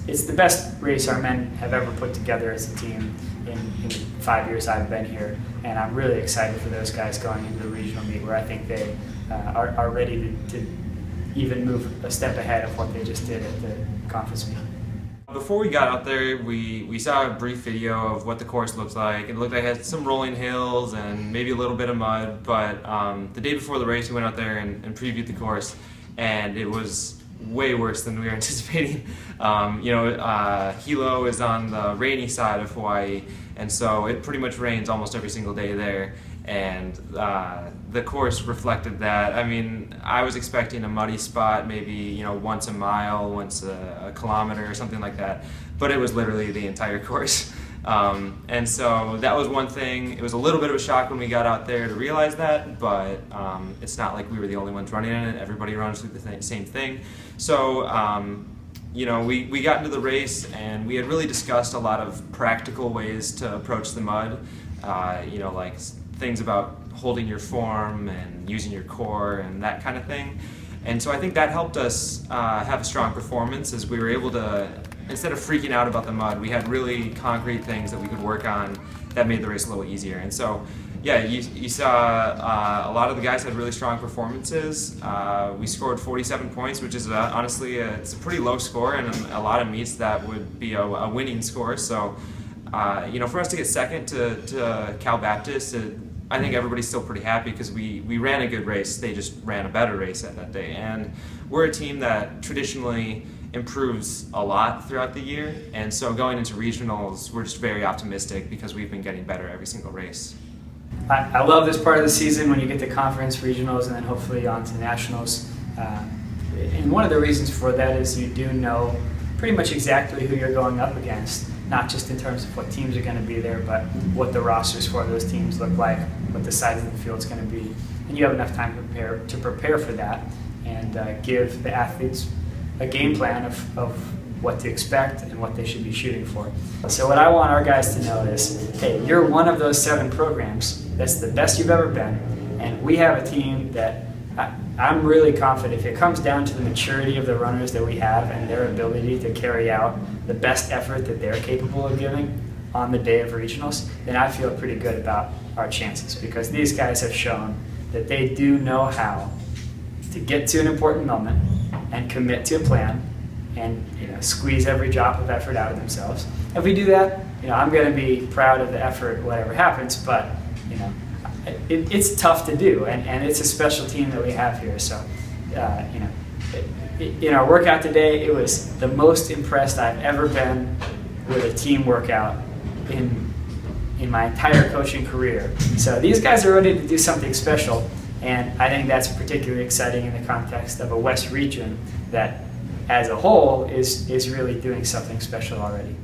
it's the best race our men have ever put together as a team in the 5 years I've been here, and I'm really excited for those guys going into the regional meet where I think they are ready to even move a step ahead of what they just did at the conference meet. Before we got out there, we saw a brief video of what the course looked like. It looked like it had some rolling hills and maybe a little bit of mud, but the day before the race we went out there and previewed the course, and it was way worse than we were anticipating. Kea'au is on the rainy side of Hawaii, and so it pretty much rains almost every single day there, and the course reflected that. I mean, I was expecting a muddy spot, maybe once a mile, once a kilometer or something like that, but it was literally the entire course. And so that was one thing. It was a little bit of a shock when we got out there to realize that, but it's not like we were the only ones running in it. Everybody runs through the same thing. So we got into the race, and we had really discussed a lot of practical ways to approach the mud, like things about holding your form and using your core and that kind of thing. And so I think that helped us have a strong performance, as we were able to, instead of freaking out about the mud, we had really concrete things that we could work on that made the race a little easier. And so, yeah, you saw a lot of the guys had really strong performances. We scored 47 points, which is honestly it's a pretty low score, and a lot of meets that would be a winning score. So, for us to get second to Cal Baptist, I think everybody's still pretty happy, because we ran a good race. They just ran a better race at that day. And we're a team that traditionally improves a lot throughout the year. And so going into regionals, we're just very optimistic, because we've been getting better every single race. I love this part of the season when you get to conference, regionals, and then hopefully on to nationals. And one of the reasons for that is you do know pretty much exactly who you're going up against, not just in terms of what teams are going to be there, but what the rosters for those teams look like, what the size of the field's going to be. And you have enough time to prepare for that, and give the athletes a game plan of what to expect and what they should be shooting for. So what I want our guys to know is, hey, you're one of those 7 programs that's the best you've ever been, and we have a team that I'm really confident if it comes down to the maturity of the runners that we have and their ability to carry out the best effort that they're capable of giving on the day of regionals, then I feel pretty good about our chances, because these guys have shown that they do know how to get to an important moment and commit to a plan and squeeze every drop of effort out of themselves. If we do that, I'm going to be proud of the effort, whatever happens, but it's tough to do, and it's a special team that we have here. So, in our workout today, it was the most impressed I've ever been with a team workout in my entire coaching career. So these guys are ready to do something special, and I think that's particularly exciting in the context of a West region that, as a whole, is really doing something special already.